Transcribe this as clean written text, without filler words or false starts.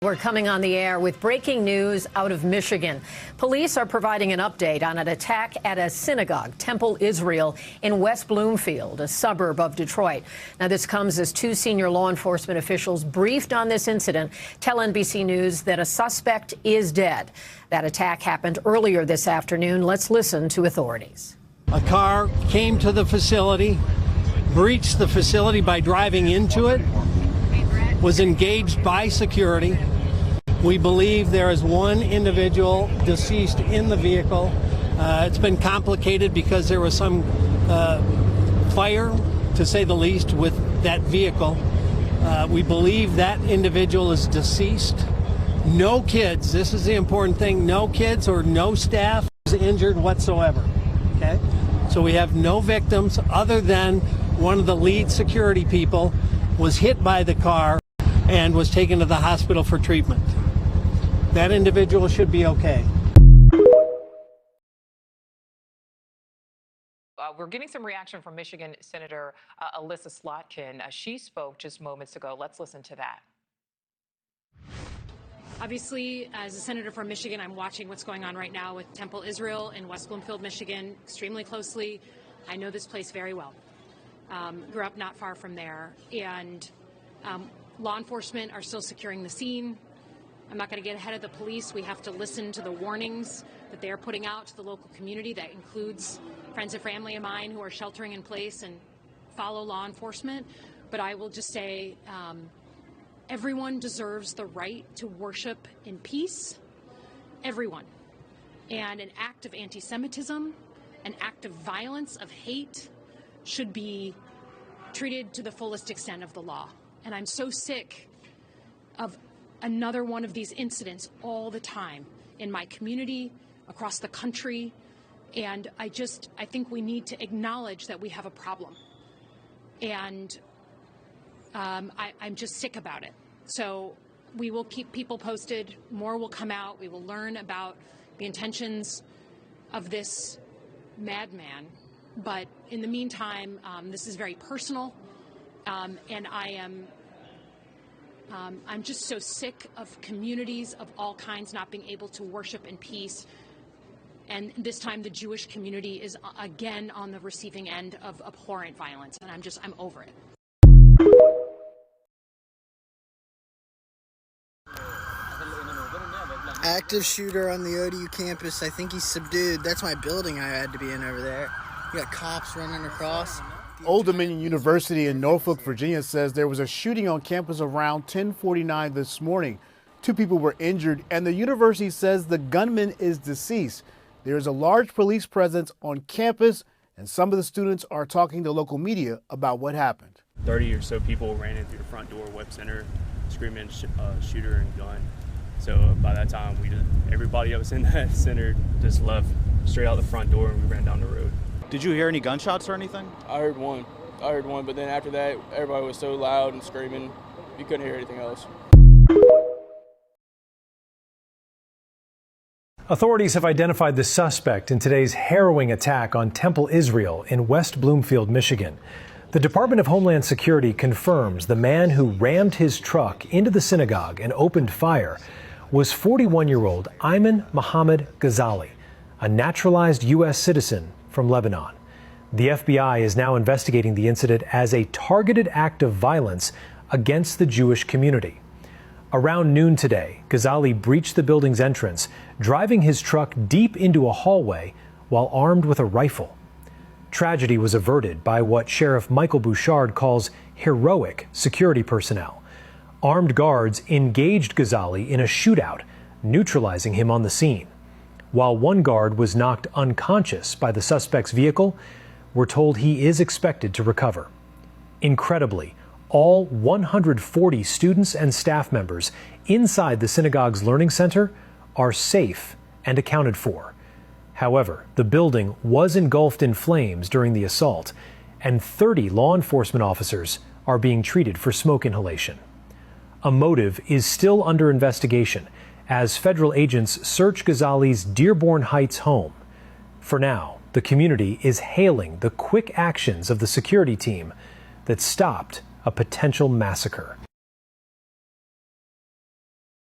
We're coming on the air with breaking news out of Michigan. Police are providing an update on an attack at a synagogue, Temple Israel, in West Bloomfield, a suburb of Detroit. Now, this comes as two senior law enforcement officials briefed on this incident tell NBC News that a suspect is dead. That attack happened earlier this afternoon. Let's listen to authorities. A car came to the facility, breached the facility by driving into it, was engaged by security. We believe there is one individual deceased in the vehicle. It's been complicated because there was some fire, to say the least, with that vehicle. We believe that individual is deceased. No kids, this is the important thing, no kids or no staff is injured whatsoever. Okay? So we have no victims other than one of the lead security people was hit by the car and was taken to the hospital for treatment. That individual should be okay. We're getting some reaction from Michigan Senator Alyssa Slotkin. She spoke just moments ago. Let's listen to that. Obviously, as a senator from Michigan, I'm watching what's going on right now with Temple Israel in West Bloomfield, Michigan, extremely closely. I know this place very well. Grew up not far from there, and law enforcement are still securing the scene. I'm not going to get ahead of the police. We have to listen to the warnings that they are putting out to the local community. That includes friends and family of mine who are sheltering in place and follow law enforcement. But I will just say everyone deserves the right to worship in peace. Everyone. And an act of anti-Semitism, an act of violence, of hate, should be treated to the fullest extent of the law. And I'm so sick of another one of these incidents all the time in my community, across the country. And I think we need to acknowledge that we have a problem. And I'm just sick about it. So we will keep people posted. More will come out. We will learn about the intentions of this madman. But in the meantime, this is very personal. And I'm just so sick of communities of all kinds not being able to worship in peace. And this time the Jewish community is again on the receiving end of abhorrent violence. And I'm over it. Active shooter on the ODU campus. I think he's subdued. That's my building I had to be in over there. You got cops running across. Old Dominion University in Norfolk, Virginia says there was a shooting on campus around 10:49 this morning. 2 people were injured, and the university says the gunman is deceased. There is a large police presence on campus, and some of the students are talking to local media about what happened. 30 or so people ran in through the front door, web center, screaming shooter and gun. So by that time, everybody that was in that center just left straight out the front door, and we ran down the road. Did you hear any gunshots or anything? I heard one, but then after that, everybody was so loud and screaming, you couldn't hear anything else. Authorities have identified the suspect in today's harrowing attack on Temple Israel in West Bloomfield, Michigan. The Department of Homeland Security confirms the man who rammed his truck into the synagogue and opened fire was 41-year-old Ayman Mohammed Ghazali, a naturalized U.S. citizen from Lebanon. The FBI is now investigating the incident as a targeted act of violence against the Jewish community. Around noon today, Ghazali breached the building's entrance, driving his truck deep into a hallway while armed with a rifle. Tragedy was averted by what Sheriff Michael Bouchard calls heroic security personnel. Armed guards engaged Ghazali in a shootout, neutralizing him on the scene. While one guard was knocked unconscious by the suspect's vehicle, we're told he is expected to recover. Incredibly, all 140 students and staff members inside the synagogue's learning center are safe and accounted for. However, the building was engulfed in flames during the assault, and 30 law enforcement officers are being treated for smoke inhalation. A motive is still under investigation as federal agents search Ghazali's Dearborn Heights home. For now, the community is hailing the quick actions of the security team that stopped a potential massacre.